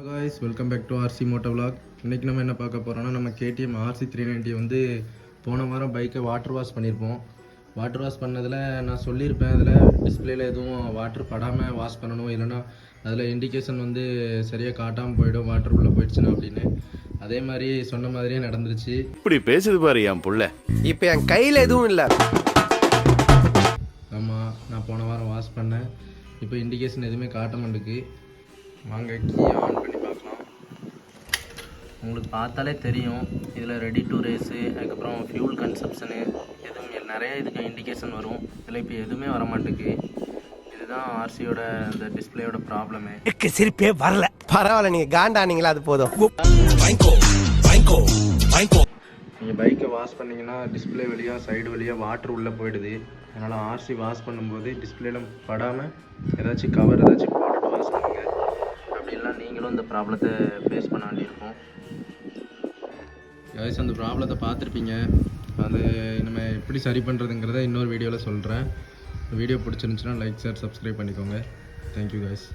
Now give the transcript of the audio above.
Hello guys, welcome back to RC moto vlog. இன்றைக்கி நம்ம என்ன பார்க்க போகிறோம்னா, நம்ம கேடிஎம் RC 390 வந்து போன வாரம் பைக்கை வாட்டர் வாஷ் பண்ணியிருப்போம். வாட்டர் வாஷ் பண்ணதில் நான் சொல்லியிருப்பேன், அதில் டிஸ்பிளேயில் எதுவும் வாட்டர் படாமல் வாஷ் பண்ணணும், இல்லைனா அதில் இண்டிகேஷன் வந்து சரியாக காட்டாமல் போயிடும் வாட்டர் உள்ளே போயிடுச்சுன்னா அப்படின்னு. அதே மாதிரி சொன்ன மாதிரியே நடந்துருச்சு. இப்படி பேசுது பாரு என் புள்ள. இப்போ என் கையில் எதுவும் இல்லை. ஆமாம், நான் போன வாரம் வாஷ் பண்ணேன். இப்போ இண்டிகேஷன் எதுவுமே காட்ட மாட்டேங்குது. வாங்க கீயை ஆன் பண்ணி பார்க்கலாம். உங்களுக்கு பார்த்தாலே தெரியும், இதில் ரெடி டு ரேஸு, அதுக்கப்புறம் ஃபியூல் கன்சப்ஷனு எதுவும் நிறைய இதுக்கு இண்டிகேஷன் வரும். இதில் இப்போ எதுவுமே வர மாட்டேங்குது. இதுதான் ஆர்சியோட இந்த டிஸ்பிளேயோட ப்ராப்ளமே. சிரிப்பே வரல. பரவாயில்ல, நீங்கள் காண்டானீங்களா, அது போதும். நீங்கள் பைக்கை வாஷ் பண்ணிங்கன்னா டிஸ்பிளே வழியாக சைடு வழியாக வாட்டர் உள்ளே போயிடுது. அதனால் ஆர்சி வாஷ் பண்ணும்போது டிஸ்பிளேல படாமல் ஏதாச்சும் கவர் ஏதாச்சும் போட்டுட்டு வாஷ் பண்ணுங்கள். அப்படின்லாம் நீங்களும் இந்த ப்ராப்ளத்தை ஃபேஸ் பண்ண வேண்டியிருக்கும். ஏதாச்சும் அந்த ப்ராப்ளத்தை பார்த்துருப்பீங்க. அது நம்ம எப்படி சரி பண்ணுறதுங்கிறத இன்னொரு வீடியோவில் சொல்கிறேன். வீடியோ பிடிச்சிருந்துச்சுன்னா லைக், ஷேர், சப்ஸ்கிரைப் பண்ணிக்கோங்க. Thank you guys.